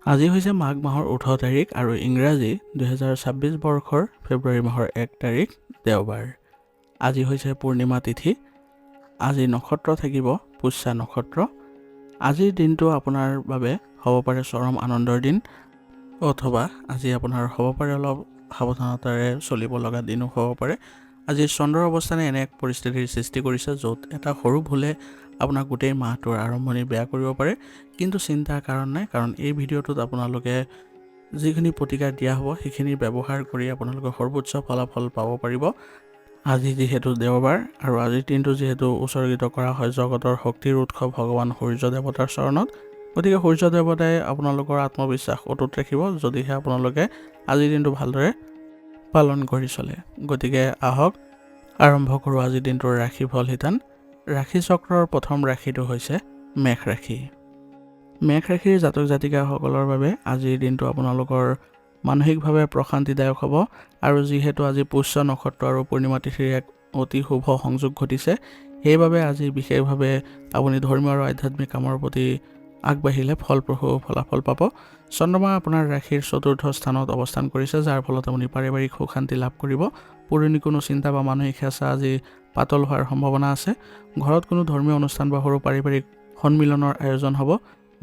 আজি হৈছে মাঘ মাহৰ 18 তাৰিখ আৰু ইংৰাজী 2026 বৰ্ষৰ ফেব্ৰুৱাৰী মাহৰ 1 তাৰিখ দেওবাৰ। আজি হৈছে পূৰ্ণিমা তিথি। আজি নক্ষত্ৰ থাকিব পুষ্যা নক্ষত্ৰ। আজিৰ দিনটো আপোনাৰ বাবে হ'ব পাৰে চৰম আনন্দৰ দিন, অথবা আজি আপোনাৰ হ'ব পাৰে অলপ সাৱধানতাৰে চলিব লগা দিনো হ'ব পাৰে। আজি চন্দ্ৰৰ অৱস্থানে এনে এক পৰিস্থিতিৰ সৃষ্টি কৰিছে য'ত এটা সৰু ভুলে আপোনাৰ গোটেই মাহটোৰ আৰম্ভণি বেয়া কৰিব পাৰে, কিন্তু চিন্তাৰ কাৰণ নাই, কাৰণ এই ভিডিঅ'টোত আপোনালোকে যিখিনি প্ৰতিকাৰ দিয়া হ'ব সেইখিনি ব্যৱহাৰ কৰি আপোনালোকে সৰ্বোচ্চ ফলাফল পাব পাৰিব। আজি যিহেতু দেওবাৰ আৰু আজিৰ দিনটো যিহেতু উৎসৰ্গিত কৰা হয় জগতৰ শক্তিৰ উৎস ভগৱান সূৰ্য দেৱতাৰ চৰণত, গতিকে সূৰ্য দেৱতাই আপোনালোকৰ আত্মবিশ্বাস অটুট ৰাখিব যদিহে আপোনালোকে আজিৰ দিনটো ভালদৰে পালন কৰি চলে। গতিকে আহক আৰম্ভ কৰোঁ আজিৰ দিনটোৰ ৰাশিফল শিতান। ৰাশি চক্ৰৰ প্ৰথম ৰাশিটো হৈছে মেষ ৰাশি। মেষ ৰাশিৰ জাতক জাতিকাসকলৰ বাবে আজিৰ দিনটো আপোনালোকৰ মানসিকভাৱে প্ৰশান্তিদায়ক হ'ব, আৰু যিহেতু আজি পুষ্য নক্ষত্ৰ আৰু পূৰ্ণিমা তিথিৰ এক অতি শুভ সংযোগ ঘটিছে, সেইবাবে আজি বিশেষভাৱে আপুনি ধৰ্মীয় আৰু আধ্যাত্মিক কামৰ প্ৰতি আগবাঢ়িলে ফলপ্ৰসূ ফলাফল পাব। চন্দ্ৰমা আপোনাৰ ৰাশিৰ চতুৰ্থ স্থানত অৱস্থান কৰিছে, যাৰ ফলত আপুনি পাৰিবাৰিক সুখ শান্তি লাভ কৰিব। পুৰণি কোনো চিন্তা বা মানসিক হেঁচা আজি পাতল হোৱাৰ সম্ভাৱনা আছে। ঘৰত কোনো ধৰ্মীয় অনুষ্ঠান বা সৰু পাৰিবাৰিক সন্মিলনৰ আয়োজন হ'ব।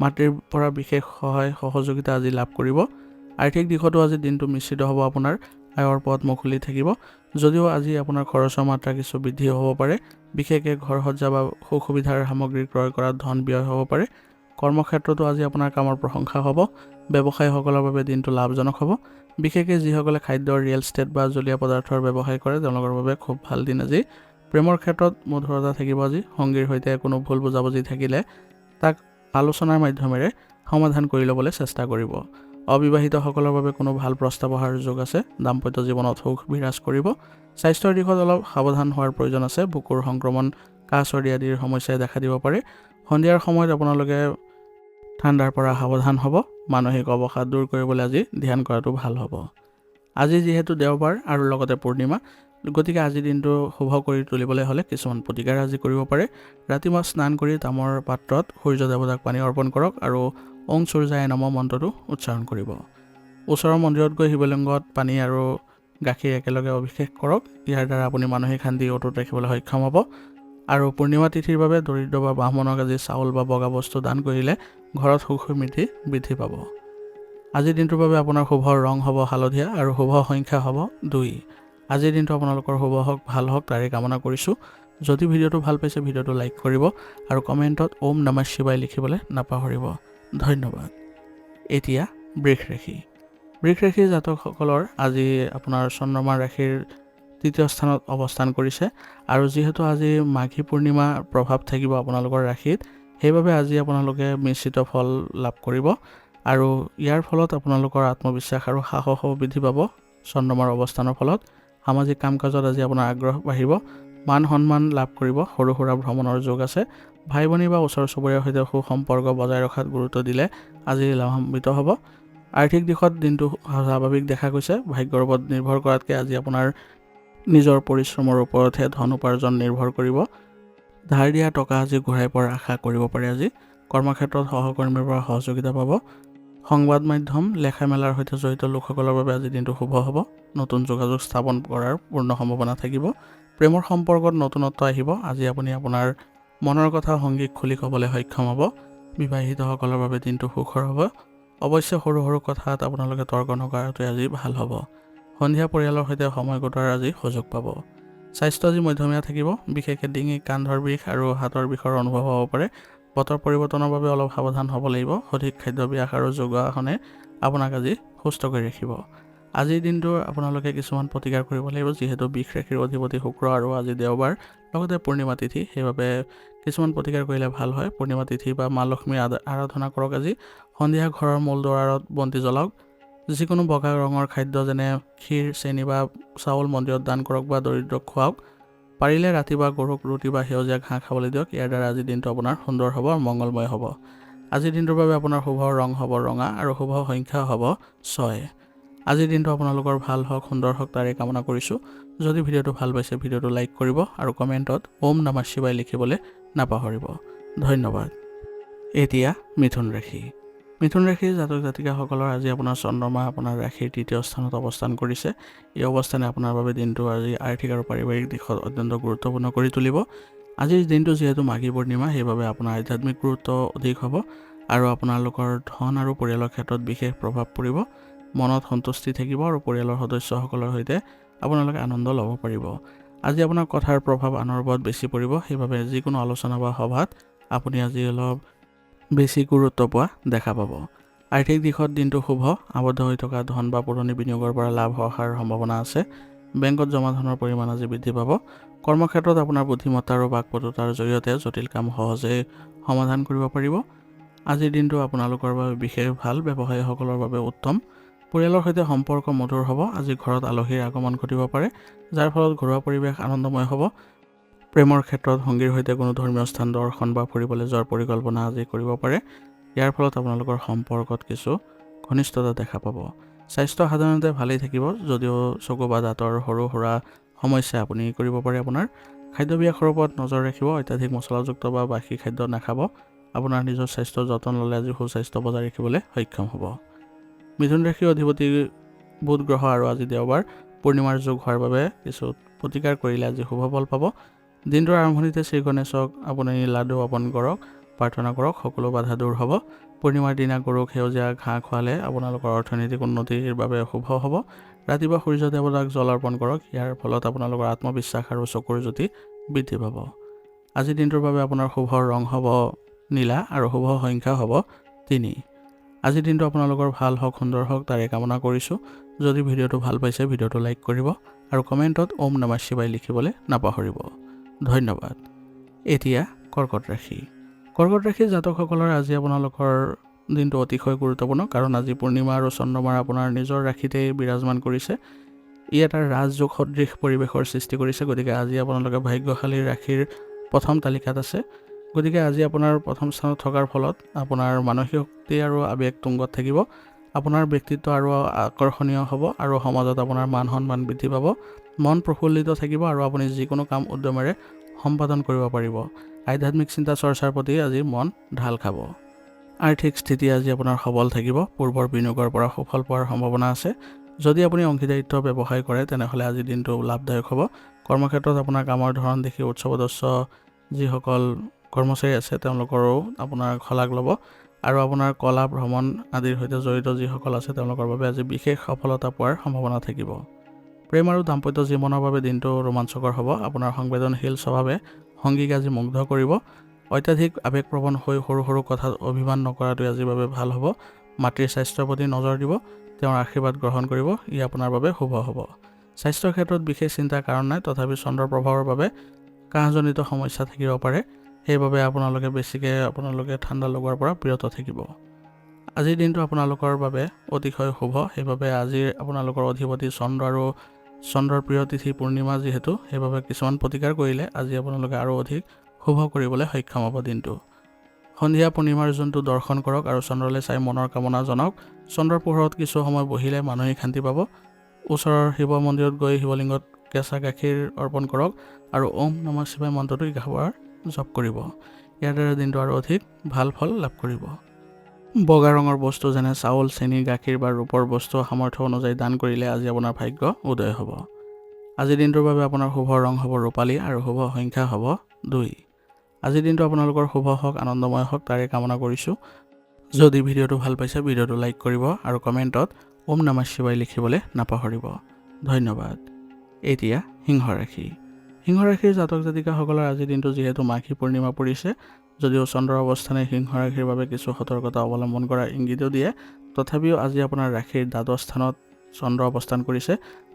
মাতৃৰ পৰা বিশেষ সহায় সহযোগিতা আজি লাভ কৰিব। আৰ্থিক দিশতো আজি দিনটো মিশ্ৰিত হ'ব, আপোনাৰ আয়ৰ পথ মুকলি থাকিব। যদিও আজি আপোনাৰ খৰচৰ মাত্ৰা কিছু বৃদ্ধি হ'ব পাৰে, বিশেষকৈ ঘৰ সজ্জা বা সু সুবিধাৰ সামগ্ৰী ক্ৰয় কৰাত ধন ব্যয় হ'ব পাৰে। কৰ্মক্ষেত্ৰতো আজি আপোনাৰ কামৰ প্ৰশংসা হ'ব। ব্যৱসায়ীসকলৰ বাবে দিনটো লাভজনক হ'ব। বিশেষকৈ যিসকলে খাদ্য, ৰিয়েল ষ্টেট বা জলীয়া পদাৰ্থৰ ব্যৱসায় কৰে তেওঁলোকৰ বাবে খুব ভাল দিন আজি। প্ৰেমৰ ক্ষেত্ৰত মধুৰতা থাকিব আজি। সংগীৰ সৈতে কোনো ভুল বুজাবুজি থাকিলে তাক আলোচনাৰ মাধ্যমেৰে সমাধান কৰি ল'বলৈ চেষ্টা কৰিব। অবিবাহিতসকলৰ বাবে কোনো ভাল প্ৰস্তাৱ অহাৰ যোগ আছে। দাম্পত্য জীৱনত সুখ বিৰাজ কৰিব। স্বাস্থ্যৰ দিশত অলপ সাৱধান হোৱাৰ প্ৰয়োজন আছে। বুকুৰ সংক্ৰমণ, কাহ চৰ্দি আদিৰ সমস্যাই দেখা দিব পাৰে। সন্ধিয়াৰ সময়ত আপোনালোকে ঠাণ্ডাৰ পৰা সাৱধান হ'ব। মানসিক অৱসাদ দূৰ কৰিবলৈ আজি ধ্যান কৰাটো ভাল হ'ব। আজি যিহেতু দেওবাৰ আৰু লগতে পূৰ্ণিমা, গতিকে আজিৰ দিনটো শুভ কৰি তুলিবলৈ হ'লে কিছুমান প্ৰতিকাৰ আজি কৰিব পাৰে। ৰাতিপুৱা স্নান কৰি তামৰ পাত্ৰত সূৰ্য দেৱতাক পানী অৰ্পণ কৰক আৰু ওং সূৰ্যায় নমঃ মন্ত্ৰটো উচ্চাৰণ কৰিব। ওচৰৰ মন্দিৰত গৈ শিৱলিংগত পানী আৰু গাখীৰ একেলগে অভিষেক কৰক। ইয়াৰ দ্বাৰা আপুনি মানসিক শান্তি অটুট ৰাখিবলৈ সক্ষম হ'ব। আৰু পূৰ্ণিমা তিথিৰ বাবে দৰিদ্ৰ বা ব্ৰাহ্মণক আজি চাউল বা বগা বস্তু দান কৰিলে ঘৰত সুখ সমৃদ্ধি বৃদ্ধি পাব। আজিৰ দিনটোৰ বাবে আপোনাৰ শুভ ৰং হ'ব হালধীয়া আৰু শুভ সংখ্যা হ'ব 2। আজিৰ দিনটো আপোনালোকৰ শুভ হওক, ভাল হওক তাৰে কামনা কৰিছোঁ। যদি ভিডিঅ'টো ভাল পাইছে ভিডিঅ'টো লাইক কৰিব আৰু কমেণ্টত ওম নমঃ শিৱায় লিখিবলৈ নাপাহৰিব। ধন্যবাদ। এতিয়া বৃষ ৰাশি। বৃষ ৰাশিৰ জাতকসকলৰ আজি আপোনাৰ চন্দ্ৰমা ৰাশিৰ তৃতীয় স্থানত অৱস্থান কৰিছে, আৰু যিহেতু আজি মাঘী পূৰ্ণিমাৰ প্ৰভাৱ থাকিব আপোনালোকৰ ৰাশিত, সেইবাবে আজি আপোনালোকে মিশ্ৰিত ফল লাভ কৰিব, আৰু ইয়াৰ ফলত আপোনালোকৰ আত্মবিশ্বাস আৰু সাহসো বৃদ্ধি পাব। চন্দ্ৰমাৰ অৱস্থানৰ ফলত সামাজিক কাম কাজত আজি আপোনাৰ আগ্ৰহ বাঢ়িব। মান সন্মান লাভ কৰিব। সৰু সুৰা ভ্ৰমণৰ যোগ আছে। ভাই ভনী বা ওচৰ চুবুৰীয়াৰ সৈতে সুসম্পৰ্ক বজাই ৰখাত গুৰুত্ব দিলে আজি লাভান্বিত হ'ব। আৰ্থিক দিশত দিনটো স্বাভাৱিক দেখা গৈছে। ভাগ্যৰ ওপৰত নিৰ্ভৰ কৰাতকৈ আজি আপোনাৰ নিজৰ পৰিশ্ৰমৰ ওপৰতহে ধন উপাৰ্জন নিৰ্ভৰ কৰিব। ধাৰ দিয়া টকা আজি ঘূৰাই পোৱাৰ আশা কৰিব পাৰে আজি। কৰ্মক্ষেত্ৰত সহকৰ্মীৰ পৰা সহযোগিতা পাব। সংবাদ মাধ্যম, লেখা মেলাৰ সৈতে জড়িত লোকসকলৰ বাবে আজি দিনটো শুভ হ'ব। নতুন যোগাযোগ স্থাপন কৰাৰ পূৰ্ণ সম্ভাৱনা থাকিব। প্ৰেমৰ সম্পৰ্কত নতুনত্ব আহিব। আজি আপুনি আপোনাৰ মনৰ কথা সংগীক খুলি ক'বলৈ সক্ষম হ'ব। বিবাহিতসকলৰ বাবে দিনটো সুখৰ হ'ব। অৱশ্যে সৰু সৰু কথাত আপোনালোকে তৰ্ক নকৰাটোৱে আজি ভাল হ'ব। সন্ধিয়া পৰিয়ালৰ সৈতে সময় কটোৱাৰ আজি সুযোগ পাব। স্বাস্থ্য আজি মধ্যমীয়া থাকিব। বিশেষকৈ ডিঙি, কান্ধৰ বিষ আৰু হাতৰ বিষৰ অনুভৱ হ'ব পাৰে। বতৰ পৰিৱৰ্তনৰ বাবে অলপ সাৱধান হ'ব লাগিব। সঠিক খাদ্যাভ্যাস আৰু যোগাসনে আপোনাক আজি সুস্থ কৰি ৰাখিব। আজিৰ দিনটো আপোনালোকে কিছুমান প্ৰতিকাৰ কৰিব লাগিব, যিহেতু বৃষ ৰাশিৰ অধিপতি শুক্ৰ আৰু আজি দেওবাৰ লগতে পূৰ্ণিমা তিথি, সেইবাবে কিছুমান প্ৰতিকাৰ কৰিলে ভাল হয়। পূৰ্ণিমা তিথি বা মা লক্ষ্মীৰ আৰাধনা কৰক আজি। সন্ধিয়া ঘৰৰ মূল দুৱাৰত বন্তি জ্বলাওক। যিকোনো বগা ৰঙৰ খাদ্য যেনে ক্ষীৰ, চেনি বা চাউল মন্দিৰত দান কৰক বা দৰিদ্ৰক খুৱাওক। পাৰিলে ৰাতি বা গৰুক ৰুটি বা সেউজীয়া ঘাঁহ খাবলৈ দিয়ক। ইয়াৰ দ্বাৰা আজিৰ দিনটো আপোনাৰ সুন্দৰ হ'ব আৰু মংগলময় হ'ব। আজিৰ দিনটোৰ বাবে আপোনাৰ শুভ ৰং হ'ব ৰঙা আৰু শুভ সংখ্যা হ'ব 6। আজিৰ দিনটো আপোনালোকৰ ভাল হওক, সুন্দৰ হওক তাৰে কামনা কৰিছোঁ। যদি ভিডিঅ'টো ভাল পাইছে ভিডিঅ'টো লাইক কৰিব আৰু কমেণ্টত ওম নমঃ শিৱায় লিখিবলৈ নাপাহৰিব। ধন্যবাদ। এতিয়া মিথুন ৰাশি। মিথুন ৰাশিৰ জাতক জাতিকাসকলৰ আজি আপোনাৰ চন্দ্ৰমা আপোনাৰ ৰাশিৰ তৃতীয় স্থানত অৱস্থান কৰিছে। এই অৱস্থানে আপোনাৰ বাবে দিনটো আজি আৰ্থিক আৰু পাৰিবাৰিক দিশত অত্যন্ত গুৰুত্বপূৰ্ণ কৰি তুলিব। আজিৰ দিনটো যিহেতু মাঘী পূৰ্ণিমা, সেইবাবে আপোনাৰ আধ্যাত্মিক গুৰুত্ব অধিক হ'ব আৰু আপোনালোকৰ ধন আৰু পৰিয়ালৰ ক্ষেত্ৰত বিশেষ প্ৰভাৱ পৰিব। মনত সন্তুষ্টি থাকিব আৰু পৰিয়ালৰ সদস্যসকলৰ সৈতে আপোনালোকে আনন্দ ল'ব পাৰিব। আজি আপোনাৰ কথাৰ প্ৰভাৱ আনৰ ওপৰত বেছি পৰিব, সেইবাবে যিকোনো আলোচনা বা সভাত আপুনি আজি অলপ বেছি গুৰুত্ব পোৱা দেখা পাব। আৰ্থিক দিশত দিনটো শুভ। আবদ্ধ হৈ থকা ধন বা পুৰণি বিনিয়োগৰ পৰা লাভ অহাৰ সম্ভাৱনা আছে। বেংকত জমা ধনৰ পৰিমাণ আজি বৃদ্ধি পাব। কৰ্মক্ষেত্ৰত আপোনাৰ বুদ্ধিমত্তা আৰু বাকপটুতাৰ জৰিয়তে জটিল কাম সহজে সমাধান কৰিব পাৰিব। আজিৰ দিনটো আপোনালোকৰ বাবে বিশেষ ভাল, ব্যৱসায়ীসকলৰ বাবে উত্তম। পৰিয়ালৰ সৈতে সম্পৰ্ক মধুৰ হ'ব। আজি ঘৰত আলহীৰ আগমন ঘটিব পাৰে, যাৰ ফলত ঘৰুৱা পৰিৱেশ আনন্দময় হ'ব। প্ৰেমৰ ক্ষেত্ৰত সংগীৰ সৈতে কোনো ধৰ্মীয় স্থান দৰ্শন বা ফুৰিবলৈ যোৱাৰ পৰিকল্পনা আজি কৰিব পাৰে। ইয়াৰ ফলত আপোনালোকৰ সম্পৰ্কত কিছু ঘনিষ্ঠতা দেখা পাব। স্বাস্থ্য সাধাৰণতে ভালেই থাকিব, যদিও চকু বা দাঁতৰ সৰু সুৰা সমস্যা আপুনি কৰিব পাৰে। আপোনাৰ খাদ্যাভ্যাসৰ ওপৰত নজৰ ৰাখিব। অত্যাধিক মছলাযুক্ত বা বাসী খাদ্য নাখাব। আপোনাৰ নিজৰ স্বাস্থ্যৰ যতন ল'লে আজি সুস্বাস্থ্য বজাই ৰাখিবলৈ সক্ষম হ'ব। মিথুন ৰাশিৰ অধিপতি বুধ গ্ৰহ আৰু আজি দেওবাৰ পূৰ্ণিমাৰ যোগ হোৱাৰ বাবে কিছু প্ৰতিকাৰ কৰিলে আজি শুভ ফল পাব। দিনটোৰ আৰম্ভণিতে শ্ৰী গণেশক আপুনি লাডু অৰ্পণ কৰক, প্ৰাৰ্থনা কৰক, সকলো বাধা দূৰ হ'ব। পূৰ্ণিমাৰ দিনা গৰুক সেউজীয়া ঘাঁহ খোৱালে আপোনালোকৰ অৰ্থনৈতিক উন্নতিৰ বাবে শুভ হ'ব। ৰাতিপুৱা সূৰ্য দেৱতাক জল অৰ্পণ কৰক। ইয়াৰ ফলত আপোনালোকৰ আত্মবিশ্বাস আৰু চকুৰ জ্যোতি বৃদ্ধি পাব। আজিৰ দিনটোৰ বাবে আপোনাৰ শুভ ৰং হ'ব নীলা আৰু শুভ সংখ্যা হ'ব 3। আজিৰ দিনটো আপোনালোকৰ ভাল হওক, সুন্দৰ হওক, তাৰে কামনা কৰিছোঁ। যদি ভিডিঅ'টো ভাল পাইছে, ভিডিঅ'টো লাইক কৰিব আৰু কমেণ্টত ওম নমঃ শিৱায় লিখিবলৈ নাপাহৰিব। ধন্যবাদ। এতিয়া কৰ্কট ৰাশি। কৰ্কট ৰাশিৰ জাতকসকলৰ আজি আপোনালোকৰ দিনটো অতিশয় গুৰুত্বপূৰ্ণ, কাৰণ আজি পূৰ্ণিমা আৰু চন্দ্ৰমাৰ আপোনাৰ নিজৰ ৰাশিতেই বিৰাজমান কৰিছে। ই এটা ৰাজযোগ সদৃশ পৰিৱেশৰ সৃষ্টি কৰিছে। গতিকে আজি আপোনালোকে ভাগ্যশালী ৰাশিৰ প্ৰথম তালিকাত আছে। গতিকে আজি আপোনাৰ প্ৰথম স্থানত থকাৰ ফলত আপোনাৰ মানসিক শক্তি আৰু আৱেগ তুংগত থাকিব। আপোনাৰ ব্যক্তিত্ব আৰু আকৰ্ষণীয় হ'ব আৰু সমাজত আপোনাৰ মান সন্মান বৃদ্ধি পাব। মন প্ৰফুল্লিত থাকিব আৰু আপুনি যিকোনো কাম উদ্যমেৰে সম্পাদন কৰিব পাৰিব। আধ্যাত্মিক চিন্তা চৰ্চাৰ প্ৰতি আজি মন ঢাল খাব। আৰ্থিক স্থিতি আজি আপোনাৰ সবল থাকিব। পূৰ্বৰ বিনিয়োগৰ পৰা সুফল পোৱাৰ সম্ভাৱনা আছে। যদি আপুনি অংশীদাৰিত্ব ব্যৱসায় কৰে, তেনেহ'লে আজিৰ দিনটো লাভদায়ক হ'ব। কৰ্মক্ষেত্ৰত আপোনাৰ কামৰ ধৰণ দেখি উচ্চপদস্থ যিসকল কৰ্মচাৰী আছে, তেওঁলোকৰো আপোনাৰ শলাগ ল'ব আৰু আপোনাৰ কলা, ভ্ৰমণ আদিৰ সৈতে জড়িত যিসকল আছে, তেওঁলোকৰ বাবে আজি বিশেষ সফলতা পোৱাৰ সম্ভাৱনা থাকিব। প্ৰেম আৰু দাম্পত্য জীৱনৰ বাবে দিনটো ৰোমাঞ্চকৰ হ'ব। আপোনাৰ সংবেদনশীল স্বভাৱে সংগীক আজি মুগ্ধ কৰিব। অত্যাধিক আৱেগপ্ৰৱণ হৈ সৰু সৰু কথাত অভিমান নকৰাটোৱে আজিৰ বাবে ভাল হ'ব। মাতৃৰ স্বাস্থ্যৰ প্ৰতি নজৰ দিব, তেওঁৰ আশীৰ্বাদ গ্ৰহণ কৰিব। ই আপোনাৰ বাবে শুভ হ'ব। স্বাস্থ্যৰ ক্ষেত্ৰত বিশেষ চিন্তাৰ কাৰণ নাই, তথাপি চন্দ্ৰৰ প্ৰভাৱৰ বাবে কাহজনিত সমস্যা থাকিব পাৰে। সেইবাবে আপোনালোকে ঠাণ্ডা লগোৱাৰ পৰা বিৰত থাকিব। আজিৰ দিনটো আপোনালোকৰ বাবে অতিশয় শুভ। সেইবাবে আজিৰ আপোনালোকৰ অধিপতি চন্দ্ৰ আৰু চন্দ্ৰৰ প্ৰিয় তিথি পূৰ্ণিমা যিহেতু, সেইবাবে কিছুমান প্ৰতিকাৰ কৰিলে আজি আপোনালোকে আৰু অধিক শুভ কৰিবলৈ সক্ষম হ'ব। দিনটো সন্ধিয়া পূৰ্ণিমাৰ জোনটো দৰ্শন কৰক আৰু চন্দ্ৰলৈ চাই মনৰ কামনা জনাওক। চন্দ্ৰৰ পোহৰত কিছু সময় বহিলে মানসিক শান্তি পাব। ওচৰৰ শিৱ মন্দিৰত গৈ শিৱলিংগত কেঁচা গাখীৰ অৰ্পণ কৰক আৰু ওম নমঃ শিৱায় মন্ত্ৰটো 11 বাৰ জপ কৰিব। ইয়াৰ দ্বাৰা দিনটো আৰু অধিক ভাল ফল লাভ কৰিব। বগা ৰঙৰ বস্তু যেনে চাউল, চেনি, গাখীৰ বা ৰূপৰ বস্তু সামৰ্থ্য অনুযায়ী দান কৰিলে আজি আপোনাৰ ভাগ্য উদয় হ'ব। আজিৰ দিনটোৰ বাবে আপোনাৰ শুভ ৰং হ'ব ৰূপালী আৰু শুভ সংখ্যা হ'ব 2। আজিৰ দিনটো আপোনালোকৰ শুভ হওক, আনন্দময় হওক, তাৰে কামনা কৰিছোঁ। যদি ভিডিঅ'টো ভাল পাইছে, ভিডিঅ'টো লাইক কৰিব আৰু কমেণ্টত ওম নমঃ শিৱায় লিখিবলৈ নাপাহৰিব। ধন্যবাদ। এতিয়া সিংহ ৰাশি। সিংহ ৰাশিৰ জাতক জাতিকাসকলৰ আজিৰ দিনটো যিহেতু মাঘী পূৰ্ণিমা পৰিছে, যদিও চন্দ্ৰৰ অৱস্থানে সিংহ ৰাশিৰ বাবে কিছু সতৰ্কতা অৱলম্বন কৰাৰ ইংগিতো দিয়ে, তথাপিও আজি আপোনাৰ ৰাশিৰ দ্বাদশ স্থানত চন্দ্ৰ অৱস্থান কৰিছে।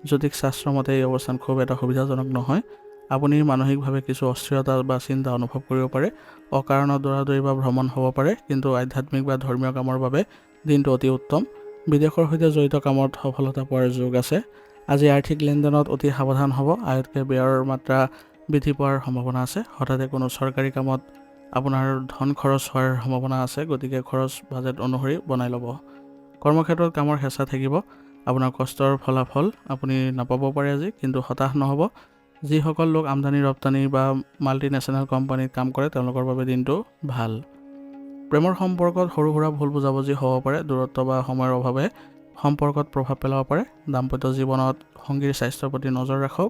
জ্যোতিষ শাস্ত্ৰ মতে এই অৱস্থান খুব এটা সুবিধাজনক নহয়। আপুনি মানসিকভাৱে কিছু অস্থিৰতা বা চিন্তা অনুভৱ কৰিব পাৰে। অকাৰণত দৌৰাদৌৰি বা ভ্ৰমণ হ'ব পাৰে, কিন্তু আধ্যাত্মিক বা ধৰ্মীয় কামৰ বাবে দিনটো অতি উত্তম। বিদেশৰ সৈতে জড়িত কামত সফলতা পোৱাৰ যোগ আছে। আজি আৰ্থিক লেনদেনত অতি সাৱধান হ'ব। আয়তকৈ ব্যয়ৰ মাত্ৰা বৃদ্ধি পোৱাৰ সম্ভাৱনা আছে। হঠাতে কোনো চৰকাৰী কামত আপোনাৰ ধন খৰচ হোৱাৰ সম্ভাৱনা আছে। গতিকে খৰচ বাজেট অনুসৰি বনাই ল'ব। কৰ্মক্ষেত্ৰত কামৰ হেঁচা থাকিব। আপোনাৰ কষ্টৰ ফলাফল আপুনি নাপাব পাৰে আজি, কিন্তু হতাশ নহ'ব। যিসকল লোক আমদানি ৰপ্তানি বা মাল্টিনেশ্যনেল কোম্পানীত কাম কৰে, তেওঁলোকৰ বাবে দিনটো ভাল। প্ৰেমৰ সম্পৰ্কত সৰু সুৰা ভুল বুজাবুজি হ'ব পাৰে, দূৰত্ব বা সময়ৰ অভাৱে সম্পৰ্কত প্ৰভাৱ পেলাব পাৰে। দাম্পত্য জীৱনত সংগীৰ স্বাস্থ্যৰ প্ৰতি নজৰ ৰাখক।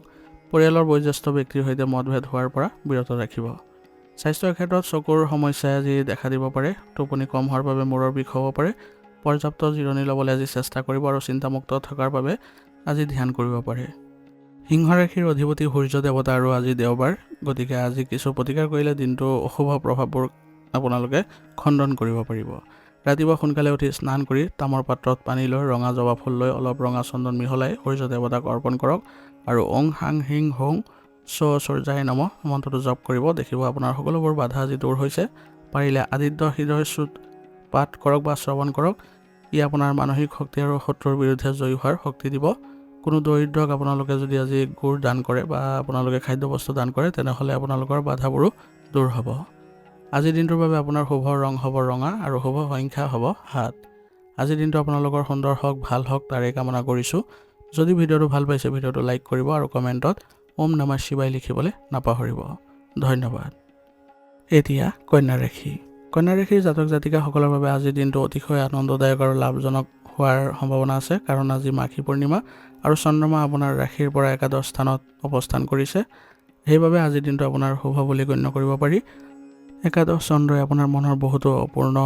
পৰিয়ালৰ বয়োজ্যেষ্ঠ ব্যক্তিৰ সৈতে মতভেদ হোৱাৰ পৰা বিৰত ৰাখিব। স্বাস্থ্যৰ ক্ষেত্ৰত চকুৰ সমস্যাই আজি দেখা দিব পাৰে। টোপনি কম হোৱাৰ বাবে মূৰৰ বিষ হ'ব পাৰে। পৰ্যাপ্ত জিৰণি ল'বলৈ আজি চেষ্টা কৰিব আৰু চিন্তামুক্ত থকাৰ বাবে আজি ধ্যান কৰিব পাৰে। সিংহ ৰাশিৰ অধিপতি সূৰ্য দেৱতা আৰু আজি দেওবাৰ, গতিকে আজি কিছু প্ৰতিকাৰ কৰিলে দিনটো অশুভ প্ৰভাৱবোৰ আপোনালোকে খণ্ডন কৰিব পাৰিব। ৰাতিপুৱা সোনকালে উঠি স্নান কৰি তামৰ পাত্ৰত পানী লৈ ৰঙা জবা ফুল লৈ অলপ ৰঙা চন্দন মিহলাই সূৰ্য দেৱতাক অৰ্পণ কৰক আৰু ওং হাং হিং হোং সূৰ্যায় নমঃ মন্ত্ৰটো জপ কৰিব। দেখিব আপোনাৰ সকলোবোৰ বাধা আজি দূৰ হৈছে। পাৰিলে আদিত্য হৃদয় চুত পাঠ কৰক বা শ্ৰৱণ কৰক। ই আপোনাৰ মানসিক শক্তি আৰু শত্ৰুৰ বিৰুদ্ধে জয়ী হোৱাৰ শক্তি দিব। কোনো দৰিদ্ৰক আপোনালোকে যদি আজি গুড় দান কৰে বা আপোনালোকে খাদ্যবস্তু দান কৰে, তেনেহ'লে আপোনালোকৰ বাধাবোৰো দূৰ হ'ব। আজিৰ দিনটোৰ বাবে আপোনাৰ শুভ ৰং হ'ব ৰঙা আৰু শুভ সংখ্যা হ'ব 7। আজিৰ দিনটো আপোনালোকৰ সুন্দৰ হওক, ভাল হওক, তাৰেই কামনা কৰিছোঁ। যদি ভিডিঅ'টো ভাল পাইছে, ভিডিঅ'টো লাইক কৰিব আৰু কমেণ্টত ওম নমঃ শিৱায় লিখিবলৈ নাপাহৰিব। ধন্যবাদ। এতিয়া কন্যা ৰাশি। কন্যা ৰাশিৰ জাতক জাতিকাসকলৰ বাবে আজিৰ দিনটো অতিশয় আনন্দদায়ক আৰু লাভজনক হোৱাৰ সম্ভাৱনা আছে, কাৰণ আজি মাঘী পূৰ্ণিমা আৰু চন্দ্ৰমা আপোনাৰ ৰাশিৰ পৰা একাদশ স্থানত অৱস্থান কৰিছে। সেইবাবে আজিৰ দিনটো আপোনাৰ শুভ বুলি গণ্য কৰিব পাৰি। একাদশ চন্দ্ৰই আপোনাৰ মনৰ বহুতো অপূৰ্ণ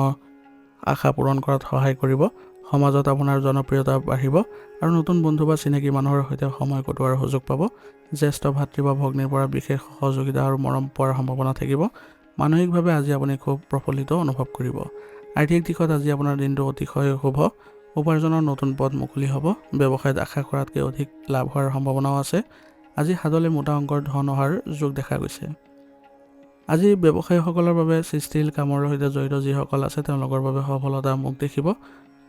আশা পূৰণ কৰাত সহায় কৰিব। সমাজত আপোনাৰ জনপ্ৰিয়তা বাঢ়িব আৰু নতুন বন্ধু বা চিনাকি মানুহৰ সৈতে সময় কটোৱাৰ সুযোগ পাব। জ্যেষ্ঠ ভাতৃ বা ভগ্নীৰ পৰা বিশেষ সহযোগিতা আৰু মৰম পোৱাৰ সম্ভাৱনা থাকিব। মানসিকভাৱে আজি আপুনি খুব প্ৰফুল্লিত অনুভৱ কৰিব। আৰ্থিক দিশত আজি আপোনাৰ দিনটো অতিশয় শুভ। উপাৰ্জনৰ নতুন পথ মুকলি হ'ব। ব্যৱসায়ত আশা কৰাতকৈ অধিক লাভ হোৱাৰ সম্ভাৱনাও আছে। আজি হাতলৈ মোটা অংকৰ ধন অহাৰ যোগ দেখা গৈছে। আজি ব্যৱসায়ীসকলৰ বাবে সৃষ্টিশীল কামৰ সৈতে জড়িত যিসকল আছে, তেওঁলোকৰ বাবে সফলতা মুখ দেখিব।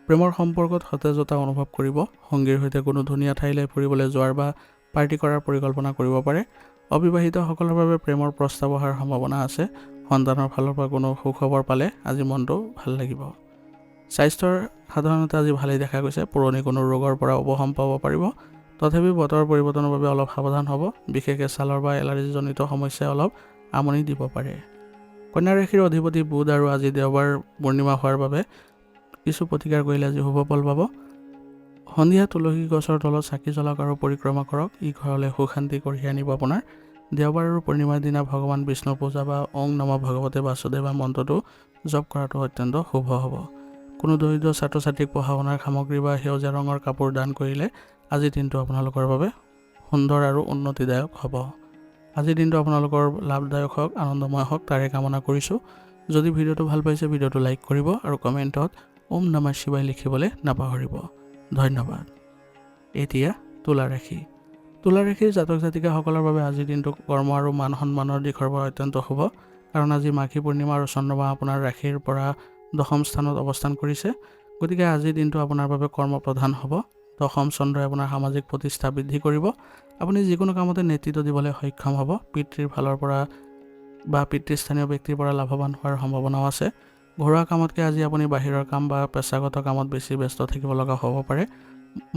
প্ৰেমৰ সম্পৰ্কত সতেজতা অনুভৱ কৰিব। সংগীৰ সৈতে কোনো ধুনীয়া ঠাইলৈ ফুৰিবলৈ যোৱাৰ বা পাৰ্টি কৰাৰ পৰিকল্পনা কৰিব পাৰে। অবিবাহিতসকলৰ বাবে প্ৰেমৰ প্ৰস্তাৱ অহাৰ সম্ভাৱনা আছে। সন্তানৰ ফালৰ পৰা কোনো সুখবৰ পালে আজি মনটো ভাল লাগিব। স্বাস্থ্যৰ সাধাৰণতে আজি ভালেই দেখা গৈছে। পুৰণি কোনো ৰোগৰ পৰা উপশম পাব পাৰিব। তথাপি বতৰ পৰিৱৰ্তনৰ বাবে অলপ সাৱধান হ'ব। বিশেষকৈ ছালৰ বা এলাৰ্জিজনিত সমস্যাই অলপ আমনি দিব পাৰে। কন্যা ৰাশিৰ অধিপতি বুধ আৰু আজি দেওবাৰ পূৰ্ণিমা হোৱাৰ বাবে কিছু প্ৰতিকাৰ কৰিলে আজি শুভ ফল পাব। সন্ধিয়া তুলসী গছৰ তলত চাকি জ্বলাওক আৰু পৰিক্ৰমা কৰক। ই ঘৰলৈ সুখ শান্তি কঢ়িয়াই আনিব আপোনাৰ। দেওবাৰ আৰু পূৰ্ণিমাৰ দিনা ভগৱান বিষ্ণুৰ পূজা বা ওং নমঃ ভগৱতে বাসুদেৱা মন্ত্ৰটো জপ কৰাটো অত্যন্ত শুভ হ'ব। কোনো দৰিদ্ৰ ছাত্ৰ ছাত্ৰীক পঢ়া শুনাৰ সামগ্ৰী বা সেউজীয়া ৰঙৰ কাপোৰ দান কৰিলে আজিৰ দিনটো আপোনালোকৰ বাবে সুন্দৰ আৰু উন্নতিদায়ক হ'ব। আজিৰ দিনটো আপোনালোকৰ লাভদায়ক হওক, আনন্দময় হওক, তাৰে কামনা কৰিছোঁ। যদি ভিডিঅ'টো ভাল পাইছে, ভিডিঅ'টো লাইক কৰিব আৰু কমেণ্টত ওম নমঃ শিৱায় লিখিবলৈ নাপাহৰিব। ধন্যবাদ। এতিয়া তুলা ৰাশি। তুলা ৰাশিৰ জাতক জাতিকাসকলৰ বাবে আজিৰ দিনটো কৰ্ম আৰু মান সন্মানৰ দিশৰ পৰা অত্যন্ত শুভ, কাৰণ আজি মাঘী পূৰ্ণিমা আৰু চন্দ্ৰমা আপোনাৰ ৰাশিৰ পৰা দশম স্থানত অৱস্থান কৰিছে। গতিকে আজিৰ দিনটো আপোনাৰ বাবে কৰ্মপ্ৰধান হ'ব। দশম চন্দ্ৰই আপোনাৰ সামাজিক প্ৰতিষ্ঠা বৃদ্ধি কৰিব। আপুনি যিকোনো কামতে নেতৃত্ব দিবলৈ সক্ষম হ'ব। পিতৃৰ ফালৰ পৰা বা পিতৃস্থানীয় ব্যক্তিৰ পৰা লাভৱান হোৱাৰ সম্ভাৱনাও আছে। ঘৰুৱা কামতকৈ আজি আপুনি বাহিৰৰ কাম বা পেছাগত কামত বেছি ব্যস্ত থাকিব লগা হ'ব পাৰে।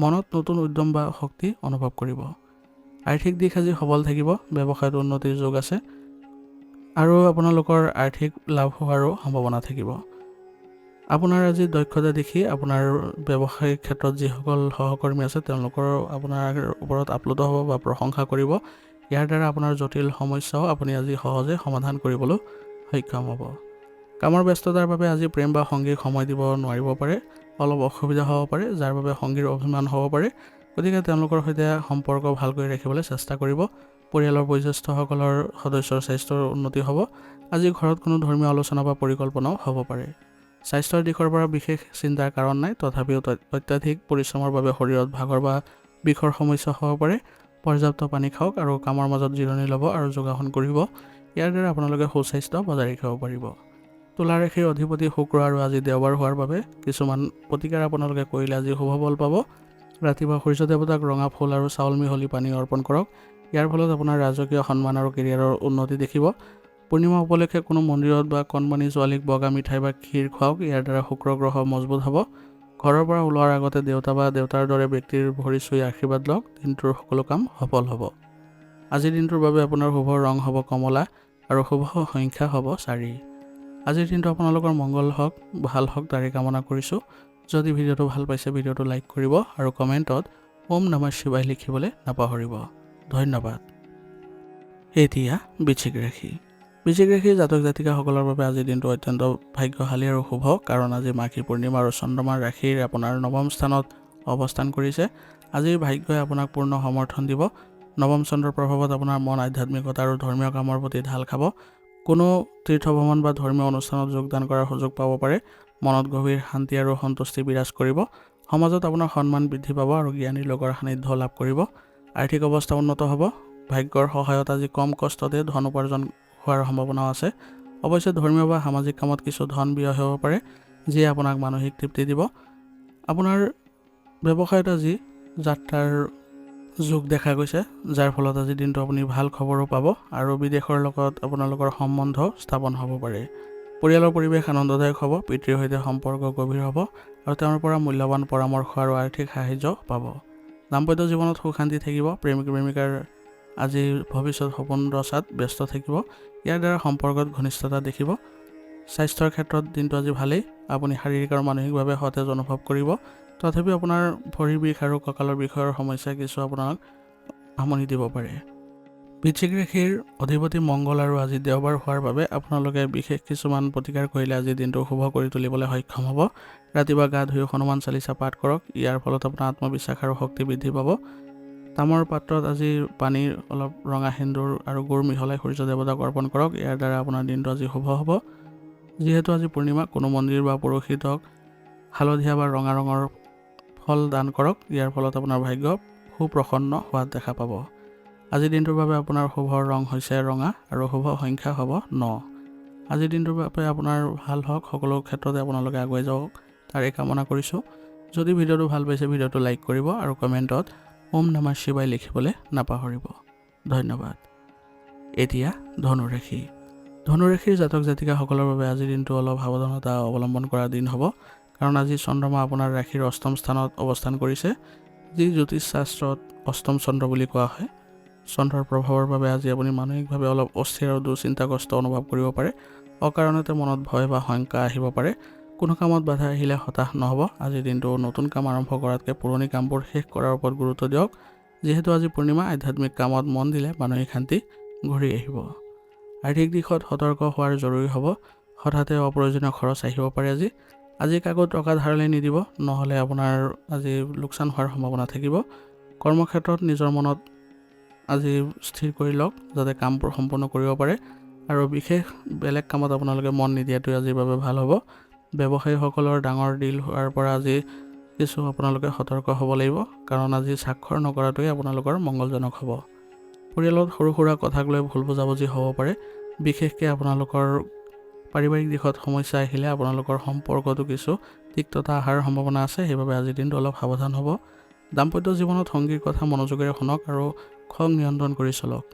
মনত নতুন উদ্যম বা শক্তি অনুভৱ কৰিব। আৰ্থিক দিশ আজি সবল থাকিব। ব্যৱসায়ত উন্নতিৰ যোগ আছে আৰু আপোনালোকৰ আৰ্থিক লাভ হোৱাৰো সম্ভাৱনা থাকিব। আপোনাৰ আজি দক্ষতা দেখি আপোনাৰ ব্যৱসায়িক ক্ষেত্ৰত যিসকল সহকৰ্মী আছে, তেওঁলোকৰ আপোনাৰ ওপৰত আপ্লুত হ'ব বা প্ৰশংসা কৰিব। ইয়াৰ দ্বাৰা আপোনাৰ জটিল সমস্যাও আপুনি আজি সহজে সমাধান কৰিবলৈ সক্ষম হ'ব। কামৰ ব্যস্ততাৰ বাবে আজি প্ৰেম বা সংগীক সময় দিব নোৱাৰিব পাৰে। অলপ অসুবিধা হ'ব পাৰে, যাৰ বাবে সংগীৰ অভিমান হ'ব পাৰে। গতিকে তেওঁলোকৰ সৈতে সম্পৰ্ক ভালকৈ ৰাখিবলৈ চেষ্টা কৰিব। পৰিয়ালৰ বয়োজ্যেষ্ঠসকলৰ সদস্যৰ স্বাস্থ্যৰ উন্নতি হ'ব। আজি ঘৰত কোনো ধৰ্মীয় আলোচনা বা পৰিকল্পনাও হ'ব পাৰে। স্বাস্থ্যৰ দিশৰ পৰা বিশেষ চিন্তাৰ কাৰণ নাই, তথাপিও অত্যাধিক পৰিশ্ৰমৰ বাবে শৰীৰত ভাগৰ বা বিষৰ সমস্যা হ'ব পাৰে। পৰ্যাপ্ত পানী খাওক আৰু কামৰ মাজত জিৰণি ল'ব আৰু যোগাসন কৰিব। ইয়াৰ দ্বাৰা আপোনালোকে সুস্বাস্থ্য বজাই ৰাখিব পাৰিব। তুলা ৰাশিৰ অধিপতি শুক্ৰ আৰু আজি দেওবাৰ হোৱাৰ বাবে কিছুমান প্ৰতিকাৰ আপোনালোকে কৰিলে আজি শুভ ফল পাব। ৰাতিপুৱা সূৰ্য দেৱতাক ৰঙা ফুল আৰু চাউল মিহলি পানী অৰ্পণ কৰক। ইয়াৰ ফলত আপোনাৰ ৰাজকীয় সন্মান আৰু কেৰিয়াৰৰ উন্নতি দেখিব। পূৰ্ণিমা উপলক্ষে কোনো মন্দিৰত বা কণমানি ছোৱালীক বগা মিঠাই বা ক্ষীৰ খুৱাওক। ইয়াৰ দ্বাৰা শুক্ৰ গ্ৰহ মজবুত হ'ব। ঘৰৰ পৰা ওলোৱাৰ আগতে দেউতা বা দেউতাৰ দৰে ব্যক্তিৰ ভৰি চুই আশীৰ্বাদ লওক। দিনটোৰ সকলো কাম সফল হ'ব। আজিৰ দিনটোৰ বাবে আপোনাৰ শুভ ৰং হ'ব কমলা আৰু শুভ সংখ্যা হ'ব 4। আজিৰ দিনটো আপোনালোকৰ মংগল হওক, ভাল হওক তাৰে কামনা কৰিছোঁ। যদি ভিডিঅ'টো ভাল পাইছে ভিডিঅ'টো লাইক কৰিব আৰু কমেণ্টত ওম নমঃ শিৱায় লিখিবলৈ নাপাহৰিব। ধন্যবাদ। এতিয়া বৃশ্চিক ৰাশি। বৃশ্চিক ৰাশিৰ জাতক জাতিকাসকলৰ বাবে আজিৰ দিনটো অত্যন্ত ভাগ্যশালী আৰু শুভ, কাৰণ আজি মাঘী পূৰ্ণিমা আৰু চন্দ্ৰমাৰ ৰাশিৰ আপোনাৰ নৱম স্থানত অৱস্থান কৰিছে। আজিৰ ভাগ্যই আপোনাক পূৰ্ণ সমৰ্থন দিব। নৱম চন্দ্ৰৰ প্ৰভাৱত আপোনাৰ মন আধ্যাত্মিকতা আৰু ধৰ্মীয় কামৰ প্ৰতি ঢাল খাব। কোনো তীৰ্থ ভ্ৰমণ বা ধৰ্মীয় অনুষ্ঠানত যোগদান কৰাৰ সুযোগ পাব পাৰে। মনত গভীৰ শান্তি আৰু সন্তুষ্টি বিৰাজ কৰিব। সমাজত আপোনাৰ সন্মান বৃদ্ধি পাব আৰু জ্ঞানী লোকৰ সান্নিধ্য লাভ কৰিব। আৰ্থিক অৱস্থা উন্নত হ'ব। ভাগ্যৰ সহায়ত আজি কম কষ্টতে ধন উপাৰ্জন হোৱাৰ সম্ভাৱনাও আছে। অৱশ্যে ধৰ্মীয় বা সামাজিক কামত কিছু ধন ব্যয় হ'ব পাৰে, যিয়ে আপোনাক মানসিক তৃপ্তি দিব। আপোনাৰ ব্যৱসায়ত আজি যাত্ৰাৰ যোগ দেখা গৈছে, যাৰ ফলত আজিৰ দিনটো আপুনি ভাল খবৰো পাব আৰু বিদেশৰ লগত আপোনালোকৰ সম্বন্ধ স্থাপন হ'ব পাৰে। পৰিয়ালৰ পৰিৱেশ আনন্দদায়ক হ'ব। পিতৃৰ সৈতে সম্পৰ্ক গভীৰ হ'ব আৰু তেওঁৰ পৰা মূল্যৱান পৰামৰ্শ আৰু আৰ্থিক সাহায্য পাব। দাম্পত্য জীৱনত সুখ শান্তি থাকিব। প্ৰেমিক প্ৰেমিকাৰ আজি ভৱিষ্যত সপোন ৰচাত ব্যস্ত থাকিব। ইয়াৰ দ্বাৰা সম্পৰ্কত ঘনিষ্ঠতা দেখিব। স্বাস্থ্যৰ ক্ষেত্ৰত দিনটো আজি ভালেই। আপুনি শাৰীৰিক আৰু মানসিকভাৱে সতেজ অনুভৱ কৰিব। তথাপিও আপোনাৰ ভৰিৰ বিষ আৰু কঁকালৰ বিষৰ সমস্যাই কিছু আপোনাক আমনি দিব পাৰে। বৃশ্চিক ৰাশিৰ অধিপতি মংগল আৰু আজি দেওবাৰ হোৱাৰ বাবে আপোনালোকে বিশেষ কিছুমান প্ৰতিকাৰ কৰিলে আজিৰ দিনটো শুভ কৰি তুলিবলৈ সক্ষম হ'ব। ৰাতিপুৱা গা ধুই হনুমান চালিচা পাঠ কৰক। ইয়াৰ ফলত আপোনাৰ আত্মবিশ্বাস আৰু শক্তি বৃদ্ধি পাব। তামৰ পাত্ৰত আজি পানীৰ অলপ ৰঙা সেন্দুৰ আৰু গুৰ মিহলাই সূৰ্য দেৱতাক অৰ্পণ কৰক। ইয়াৰ দ্বাৰা আপোনাৰ দিনটো আজি শুভ হ'ব। যিহেতু আজি পূৰ্ণিমা, কোনো মন্দিৰ বা পুৰোহিতক হালধীয়া বা ৰঙা ৰঙৰ ফল দান কৰক। ইয়াৰ ফলত আপোনাৰ ভাগ্য সুপ্ৰসন্ন হোৱাত দেখা পাব। আজিৰ দিনটোৰ বাবে আপোনাৰ শুভ ৰং হৈছে ৰঙা আৰু শুভ সংখ্যা হ'ব 9। আজিৰ দিনটোৰ বাবে আপোনাৰ ভাল হওক, সকলো ক্ষেত্ৰতে আপোনালোকে আগুৱাই যাওক তাৰে কামনা কৰিছোঁ। যদি ভিডিঅ'টো ভাল পাইছে ভিডিঅ'টো লাইক কৰিব আৰু কমেণ্টত ওম নমঃ শিৱায় লিখিবলৈ নাপাহৰিব। ধন্যবাদ। এতিয়া ধনুৰাশি। ধনুৰাশিৰ জাতক জাতিকাসকলৰ বাবে আজিৰ দিনটো অলপ সাৱধানতা অৱলম্বন কৰা দিন হ'ব, কাৰণ আজি চন্দ্ৰমা আপোনাৰ ৰাশিৰ অষ্টম স্থানত অৱস্থান কৰিছে, যি জ্যোতিষ শাস্ত্ৰত অষ্টম চন্দ্ৰ বুলি কোৱা হয়। চন্দ্ৰৰ প্ৰভাৱৰ বাবে আজি আপুনি মানসিকভাৱে অলপ অস্থিৰ আৰু দুশ্চিন্তাগ্ৰস্ত অনুভৱ কৰিব পাৰে। অকাৰণতে মনত ভয় বা শংকা আহিব পাৰে। কোনো কামত বাধা আহিলে হতাশ নহ'ব। আজিৰ দিনটো নতুন কাম আৰম্ভ কৰাতকৈ পুৰণি কামবোৰ শেষ কৰাৰ ওপৰত গুৰুত্ব দিয়ক। যিহেতু আজি পূৰ্ণিমা, আধ্যাত্মিক কামত মন দিলে মানসিক শান্তি ঘূৰি আহিব। আৰ্থিক দিশত সতৰ্ক হোৱাৰ জৰুৰী হ'ব। হঠাতে অপ্ৰয়োজনীয় খৰচ আহিব পাৰে। আজি কাকো টকা ধাৰলৈ নিদিব, নহ'লে আপোনাৰ আজি লোকচান হোৱাৰ সম্ভাৱনা থাকিব। কৰ্মক্ষেত্ৰত নিজৰ মনত আজি স্থিৰ কৰি লওক, যাতে কামবোৰ সম্পূৰ্ণ কৰিব পাৰে আৰু বিশেষ বেলেগ কামত আপোনালোকে মন নিদিয়াটোৱে আজিৰ বাবে ভাল হ'ব। ব্যৱসায়ীসকলৰ ডাঙৰ ডিল হোৱাৰ পৰা আজি কিছু আপোনালোকে সতৰ্ক হ'ব লাগিব, কাৰণ আজি স্বাক্ষৰ নকৰাটোৱে আপোনালোকৰ মংগলজনক হ'ব। পৰিয়ালত সৰু সুৰা কথাক লৈ ভুল বুজাবুজি হ'ব পাৰে। বিশেষকৈ আপোনালোকৰ পাৰিবাৰিক দিশত সমস্যা আহিলে আপোনালোকৰ সম্পৰ্কতো কিছু তিক্ততা অহাৰ সম্ভাৱনা আছে। সেইবাবে আজিৰ দিনটো অলপ সাৱধান হ'ব। দাম্পত্য জীৱনত সংগীৰ কথা মনোযোগেৰে শুনক আৰু খং নিয়ন্ত্ৰণ কৰি চলক।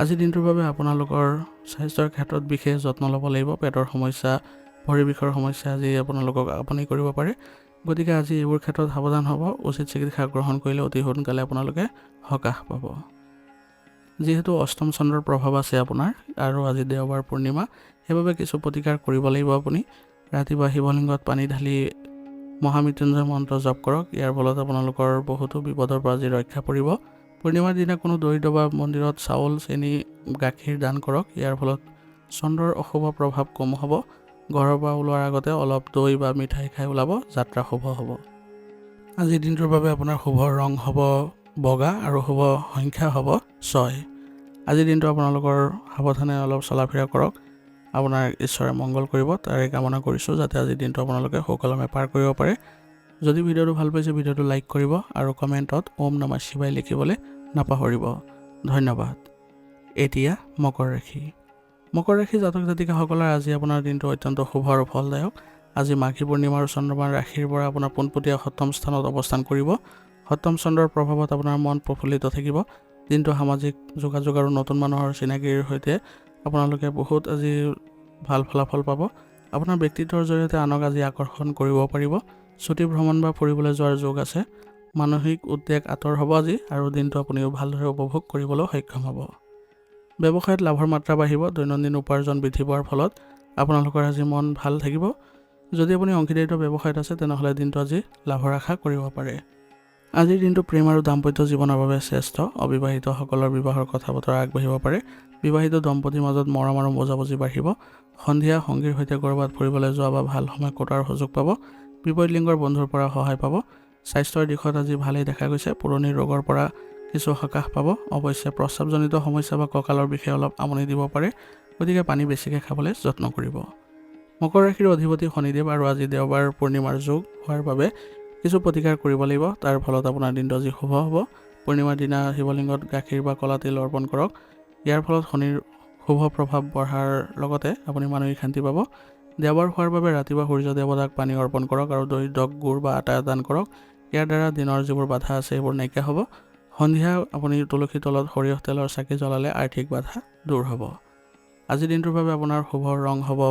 আজিৰ দিনটোৰ বাবে আপোনালোকৰ স্বাস্থ্যৰ ক্ষেত্ৰত বিশেষ যত্ন ল'ব লাগিব। পেটৰ সমস্যা, ভৰিৰ বিষৰ সমস্যা আজি আপোনালোকক আমনি কৰিব পাৰে। গতিকে আজি এইবোৰ ক্ষেত্ৰত সাৱধান হ'ব। উচিত চিকিৎসা গ্ৰহণ কৰিলে অতি সোনকালে আপোনালোকে সকাহ পাব। যিহেতু অষ্টম চন্দ্ৰৰ প্ৰভাৱ আছে আপোনাৰ আৰু আজি দেওবাৰ পূৰ্ণিমা, সেইবাবে কিছু প্ৰতিকাৰ কৰিব লাগিব। আপুনি ৰাতিপুৱা শিৱলিংগত পানী ঢালি মহামৃত্যুঞ্জয় মন্ত্ৰ জপ কৰক। ইয়াৰ ফলত আপোনালোকৰ বহুতো বিপদৰ পৰা আজি ৰক্ষা পৰিব। পূৰ্ণিমাৰ দিনা কোনো দৰিদ্ৰ বা মন্দিৰত চাউল, চেনি, গাখীৰ দান কৰক। ইয়াৰ ফলত চন্দ্ৰৰ অশুভ প্ৰভাৱ কম হ'ব। ঘৰৰ পৰা ওলোৱাৰ আগতে অলপ দৈ বা মিঠাই খাই ওলাব, যাত্ৰা শুভ হ'ব। আজিৰ দিনটোৰ বাবে আপোনাৰ শুভ ৰং হ'ব বগা আৰু শুভ সংখ্যা হ'ব 6। আজিৰ দিনটো আপোনালোকৰ সাৱধানে অলপ চলা ফিৰা কৰক। আপোনাৰ ঈশ্বৰে মংগল কৰিব তাৰে কামনা কৰিছোঁ, যাতে আজিৰ দিনটো আপোনালোকে সুকলমে পাৰ কৰিব পাৰে। যদি ভিডিঅ'টো ভাল পাইছে ভিডিঅ'টো লাইক কৰিব আৰু কমেণ্টত ওম নমঃ শিৱায় লিখিবলৈ নাপাহৰিব। ধন্যবাদ। এতিয়া মকৰ ৰাশি। মকৰ ৰাশি জাতক জাতিকাসকলৰ আজি আপোনাৰ দিনটো অত্যন্ত শুভ আৰু ফলদায়ক। আজি মাঘী পূৰ্ণিমা আৰু চন্দ্ৰমাৰ ৰাশিৰ পৰা আপোনাৰ পোনপটীয়া সপ্তম স্থানত অৱস্থান কৰিব। সপ্তম চন্দ্ৰৰ প্ৰভাৱত আপোনাৰ মন প্ৰফুল্লিত থাকিব। দিনটো সামাজিক যোগাযোগ আৰু নতুন মানুহৰ চিনাকিৰ সৈতে আপোনালোকে বহুত আজি ভাল ফলাফল পাব। আপোনাৰ ব্যক্তিত্বৰ জৰিয়তে আনক আজি আকৰ্ষণ কৰিব পাৰিব। ছুটি ভ্ৰমণ বা ফুৰিবলৈ যোৱাৰ যোগ আছে। মানসিক উদ্বেগ আঁতৰ হ'ব আজি আৰু দিনটো আপুনিও ভালদৰে উপভোগ কৰিবলৈ সক্ষম হ'ব। ব্যৱসায়ত লাভৰ মাত্ৰা বাঢ়িব। দৈনন্দিন উপাৰ্জন বৃদ্ধি পোৱাৰ ফলত আপোনালোকৰ আজি মন ভাল থাকিব। যদি আপুনি অংশীদাৰিত্ব ব্যৱসায়ত আছে তেনেহ'লে দিনটো আজি লাভৰ আশা কৰিব পাৰে। আজিৰ দিনটো প্ৰেম আৰু দাম্পত্য জীৱনৰ বাবে শ্ৰেষ্ঠ। অবিবাহিতসকলৰ বিবাহৰ কথা বতৰা আগবাঢ়িব পাৰে। বিবাহিত দম্পতীৰ মাজত মৰম আৰু বুজাবুজি বাঢ়িব। সন্ধিয়া সংগীৰ সৈতে ক'ৰবাত ফুৰিবলৈ যোৱা বা ভাল সময় কটোৱাৰ সুযোগ পাব। বিপৰীত লিংগৰ বন্ধুৰ পৰা সহায় পাব। স্বাস্থ্যৰ দিশত আজি ভালেই দেখা গৈছে। পুৰণি ৰোগৰ পৰা কিছু সকাহ পাব। অৱশ্যে প্ৰস্ৰাৱজনিত সমস্যা বা কঁকালৰ বিষয়ে অলপ আমনি দিব পাৰে, গতিকে পানী বেছিকৈ খাবলৈ যত্ন কৰিব। মকৰ ৰাশিৰ অধিপতি শনিদেৱ আৰু আজি দেওবাৰ পূৰ্ণিমাৰ যোগ হোৱাৰ বাবে কিছু প্ৰতিকাৰ কৰিব লাগিব। তাৰ ফলত আপোনাৰ দিনটো আজি শুভ হ'ব। পূৰ্ণিমাৰ দিনা শিৱলিংগত গাখীৰ বা কলা তিল অৰ্পণ কৰক। ইয়াৰ ফলত শনিৰ শুভ প্ৰভাৱ বঢ়াৰ লগতে আপুনি মানসিক শান্তি পাব। দেওবাৰ হোৱাৰ বাবে ৰাতিপুৱা সূৰ্য দেৱতাক পানী অৰ্পণ কৰক আৰু দৰিদ্ৰক গুড় বা আটা দান কৰক। ইয়াৰ দ্বাৰা দিনৰ যিবোৰ বাধা আছে সেইবোৰ নাইকিয়া হ'ব। সন্ধিয়া আপুনি তুলসী তলত সৰিয়হ তেলৰ চাকি জ্বলালে আৰ্থিক বাধা দূৰ হ'ব। আজিৰ দিনটোৰ বাবে আপোনাৰ শুভ ৰং হ'ব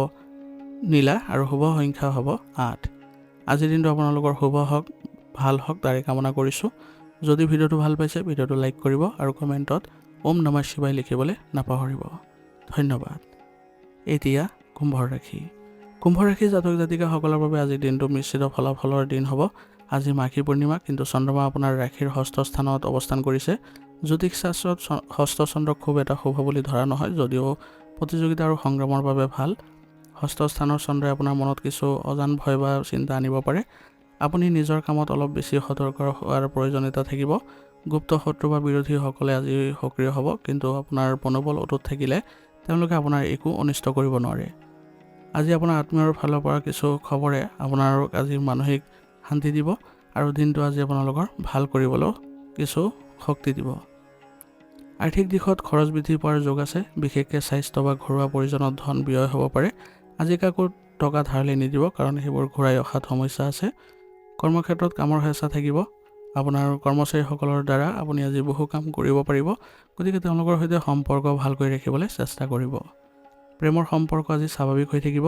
নীলা আৰু শুভ সংখ্যা হ'ব 8। আজিৰ দিনটো আপোনালোকৰ শুভ হওক, ভাল হওক তাৰে কামনা কৰিছোঁ। যদি ভিডিঅ'টো ভাল পাইছে ভিডিঅ'টো লাইক কৰিব আৰু কমেণ্টত ওম নমঃ শিৱায় লিখিবলৈ নাপাহৰিব। ধন্যবাদ। এতিয়া কুম্ভ ৰাশি। কুম্ভ ৰাশি জাতক জাতিকাসকলৰ বাবে আজিৰ দিনটো মিশ্ৰিত ফলাফলৰ দিন হ'ব। আজি মাঘী পূৰ্ণিমা, কিন্তু চন্দ্ৰমা আপোনাৰ ৰাশিৰ ষষ্ঠ স্থানত অৱস্থান কৰিছে। জ্যোতিষ শাস্ত্ৰত ষষ্ঠ চন্দ্ৰক খুব এটা শুভ বুলি ধৰা নহয়, যদিও প্ৰতিযোগিতা আৰু সংগ্ৰামৰ বাবে ভাল। ষষ্ঠ স্থানৰ চন্দ্ৰই আপোনাৰ মনত কিছু অজান ভয় বা চিন্তা আনিব পাৰে। আপুনি নিজৰ কামত অলপ বেছি সতৰ্ক হোৱাৰ প্ৰয়োজনীয়তা থাকিব। গুপ্ত শত্ৰু বা বিৰোধীসকলে আজি সক্ৰিয় হ'ব, কিন্তু আপোনাৰ মনোবল অটুট থাকিলে তেওঁলোকে আপোনাৰ একো অনিষ্ট কৰিব নোৱাৰে। আজি আপোনাৰ আত্মীয়ৰ ফালৰ পৰা কিছু খবৰে আপোনাৰ আজি মানসিক শান্তি দিব আৰু দিনটো আজি আপোনালোকৰ ভাল কৰিবলৈও কিছু শক্তি দিব। আৰ্থিক দিশত খৰচ বৃদ্ধি পোৱাৰ যোগ আছে। বিশেষকৈ স্বাস্থ্য বা ঘৰুৱা প্ৰয়োজনত ধন ব্যয় হ'ব পাৰে। আজি কাকো টকা ধাৰলৈ নিদিব, কাৰণ সেইবোৰ ঘূৰাই অহাত সমস্যা আছে। কৰ্মক্ষেত্ৰত কামৰ হেঁচা থাকিব। আপোনাৰ কৰ্মচাৰীসকলৰ দ্বাৰা আপুনি আজি বহু কাম কৰিব পাৰিব, গতিকে তেওঁলোকৰ সৈতে সম্পৰ্ক ভালকৈ ৰাখিবলৈ চেষ্টা কৰিব। প্ৰেমৰ সম্পৰ্ক আজি স্বাভাৱিক হৈ থাকিব,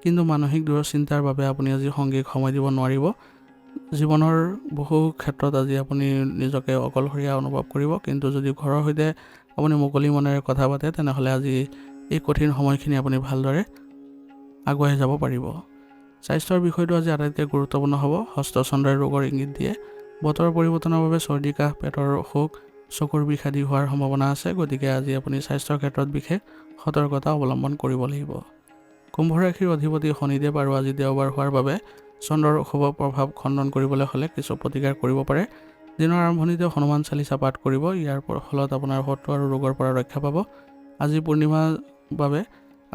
কিন্তু মানসিক দুশ্চিন্তাৰ বাবে আপুনি আজি সংগীক সময় দিব নোৱাৰিব। জীৱনৰ বহু ক্ষেত্ৰত আজি আপুনি নিজকে অকলশৰীয়া অনুভৱ কৰিব, কিন্তু যদি ঘৰৰ সৈতে আপুনি মুকলি মনেৰে কথা পাতে তেনেহ'লে আজি এই কঠিন সময়খিনি আপুনি ভালদৰে আগুৱাই যাব পাৰিব। স্বাস্থ্যৰ বিষয়টো আজি আটাইতকৈ গুৰুত্বপূৰ্ণ হ'ব। ষষ্ঠ চন্দ্ৰই ৰোগৰ ইংগিত দিয়ে। বতৰৰ পৰিৱৰ্তনৰ বাবে চৰ্দি কাহ, পেটৰ অসুখ, চকুৰ বিষ আদি হোৱাৰ সম্ভাৱনা আছে, গতিকে আজি আপুনি স্বাস্থ্যৰ ক্ষেত্ৰত বিশেষ সতৰ্কতা অৱলম্বন কৰিব লাগিব। কুম্ভ ৰাশিৰ অধিপতি শনিদেৱ আৰু আজি দেওবাৰ হোৱাৰ বাবে চন্দ্ৰৰ অশুভ প্ৰভাৱ খণ্ডন কৰিবলৈ হ'লে কিছু প্ৰতিকাৰ কৰিব পাৰে। দিনৰ আৰম্ভণিতে হনুমান চালিচা পাঠ কৰিব। ইয়াৰ ফলত আপোনাৰ শত্ৰু আৰু ৰোগৰ পৰা ৰক্ষা পাব। আজি পূৰ্ণিমাৰ বাবে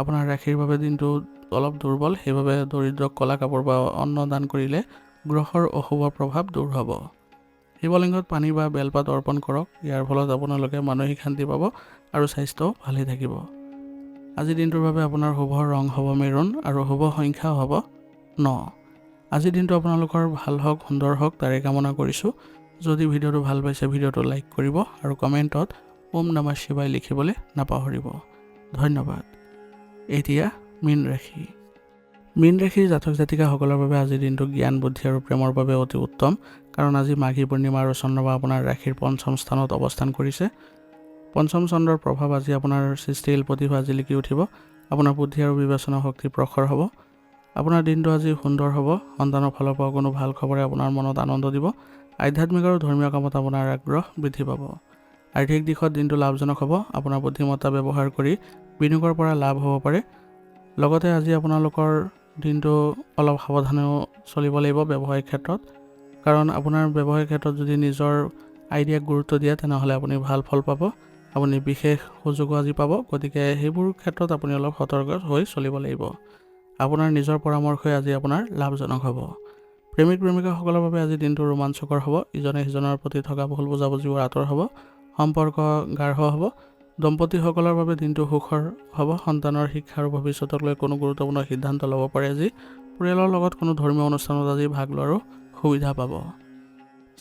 আপোনাৰ ৰাশিৰ বাবে দিনটো অলপ দুৰ্বল, সেইবাবে দৰিদ্ৰক ক'লা কাপোৰ বা অন্ন দান কৰিলে গ্ৰহৰ অশুভ প্ৰভাৱ দূৰ হ'ব। শিৱলিংগত পানী বা বেলপাত অৰ্পণ কৰক। ইয়াৰ ফলত আপোনালোকে মানসিক শান্তি পাব আৰু স্বাস্থ্য ভালেই থাকিব। আজিৰ দিনটোৰ বাবে আপোনাৰ শুভ ৰং হ'ব মেৰুন আৰু শুভ সংখ্যা হ'ব 9। আজিৰ দিনটো আপোনালোকৰ ভাল হওক, সুন্দৰ হওক তাৰে কামনা কৰিছোঁ। যদি ভিডিঅ'টো ভাল পাইছে ভিডিঅ'টো লাইক কৰিব আৰু কমেণ্টত ওম নমঃ শিৱায় লিখিবলৈ নাপাহৰিব। ধন্যবাদ। এতিয়া মীন ৰাশি। মীন ৰাশিৰ জাতক জাতিকাসকলৰ বাবে আজিৰ দিনটো জ্ঞান, বুদ্ধি আৰু প্ৰেমৰ বাবে অতি উত্তম, কাৰণ আজি মাঘী পূৰ্ণিমা আৰু চন্দ্ৰমা আপোনাৰ ৰাশিৰ পঞ্চম স্থানত অৱস্থান কৰিছে। পঞ্চম চন্দ্ৰৰ প্ৰভাৱ আজি আপোনাৰ সৃষ্টিশীল প্ৰতিভা জিলিকি উঠিব। আপোনাৰ বুদ্ধি আৰু বিবেচনা শক্তি প্ৰখৰ হ'ব। আপোনাৰ দিনটো আজি সুন্দৰ হ'ব। সন্তানৰ ফালৰ পৰা কোনো ভাল খবৰে আপোনাৰ মনত আনন্দ দিব। আধ্যাত্মিক আৰু ধৰ্মীয় কামত আপোনাৰ আগ্ৰহ বৃদ্ধি পাব। আৰ্থিক দিশত দিনটো লাভজনক হ'ব। আপোনাৰ বুদ্ধিমত্তা ব্যৱহাৰ কৰি বিনিয়োগৰ পৰা লাভ হ'ব পাৰে। লগতে আজি আপোনালোকৰ দিনটো অলপ সাৱধানেও চলিব লাগিব ব্যৱসায়িক ক্ষেত্ৰত, কাৰণ আপোনাৰ ব্যৱসায়িক ক্ষেত্ৰত যদি নিজৰ আইডিয়াক গুৰুত্ব দিয়ে তেনেহ'লে আপুনি ভাল ফল পাব। আপুনি বিশেষ সুযোগো আজি পাব, গতিকে সেইবোৰ ক্ষেত্ৰত আপুনি অলপ সতৰ্ক হৈ চলিব লাগিব। আপোনাৰ নিজৰ পৰামৰ্শই আজি আপোনাৰ লাভজনক হ'ব। প্ৰেমিক প্ৰেমিকাসকলৰ বাবে আজি দিনটো ৰোমাঞ্চকৰ হ'ব। ইজনে সিজনৰ প্ৰতি থকা ভুল বুজাবুজিবোৰ আঁতৰ হ'ব। সম্পৰ্ক গাঢ় হ'ব। দম্পতীসকলৰ বাবে দিনটো সুখৰ হ'ব। সন্তানৰ শিক্ষা আৰু ভৱিষ্যতক লৈ কোনো গুৰুত্বপূৰ্ণ সিদ্ধান্ত ল'ব পাৰে আজি। পৰিয়ালৰ লগত কোনো ধৰ্মীয় অনুষ্ঠানত আজি ভাগ লোৱাৰো সুবিধা পাব।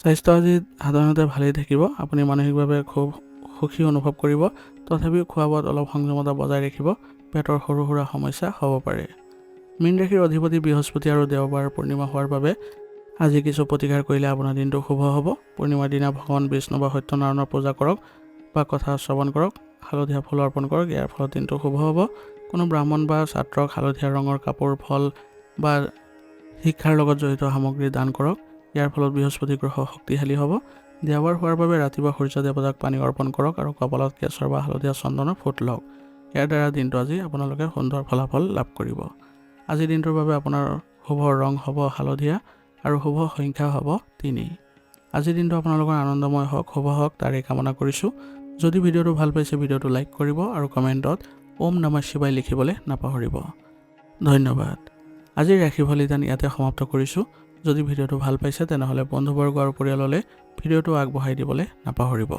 স্বাস্থ্য আজি সাধাৰণতে ভালেই থাকিব। আপুনি মানসিকভাৱে খুব সুখী অনুভৱ কৰিব, তথাপিও খোৱা বোৱাত অলপ সংযমতা বজাই ৰাখিব। পেটৰ সৰু সুৰা সমস্যা হ'ব পাৰে। মীন ৰাশিৰ অধিপতি বৃহস্পতি আৰু দেওবাৰ পূৰ্ণিমা হোৱাৰ বাবে আজি কিছু প্ৰতিকাৰ কৰিলে আপোনাৰ দিনটো শুভ হ'ব। পূৰ্ণিমাৰ দিনা ভগৱান বিষ্ণু বা সত্যনাৰায়ণৰ পূজা কৰক বা কথা শ্ৰৱণ কৰক। হালধীয়া ফুল অৰ্পণ কৰক। ইয়াৰ ফলত দিনটো শুভ হ'ব। কোনো ব্ৰাহ্মণ বা ছাত্ৰক হালধীয়া ৰঙৰ কাপোৰ, ফল বা শিক্ষাৰ লগত জড়িত সামগ্ৰী দান কৰক। ইয়াৰ ফলত বৃহস্পতি গ্ৰহ শক্তিশালী হ'ব। দেওবাৰ হোৱাৰ বাবে ৰাতিপুৱা সূৰ্য দেৱতাক পানী অৰ্পণ কৰক আৰু কপালত কেশৰ বা হালধীয়া চন্দনৰ ফোঁট লওক। ইয়াৰ দ্বাৰা দিনটো আজি আপোনালোকে সুন্দৰ ফলাফল লাভ কৰিব। আজিৰ দিনটোৰ বাবে আপোনাৰ শুভ ৰং হ'ব হালধীয়া আৰু শুভ সংখ্যা হ'ব 3। আজিৰ দিনটো আপোনালোকৰ আনন্দময় হওক, শুভ হওক তাৰে কামনা কৰিছোঁ। যদি ভিডিঅ'টো ভাল পাইছে ভিডিঅ'টো লাইক কৰিব আৰু কমেণ্টত ওম নমঃ শিৱায় লিখিবলৈ নাপাহৰিব। ধন্যবাদ। আজিৰ ৰাশিফল নিদান ইয়াতে সমাপ্ত কৰিছোঁ। যদি ভিডিঅ'টো ভাল পাইছে তেনেহ'লে বন্ধুবৰ্গ আৰু পৰিয়াললৈ ভিডিঅ'টো আগবঢ়াই দিবলৈ নাপাহৰিব।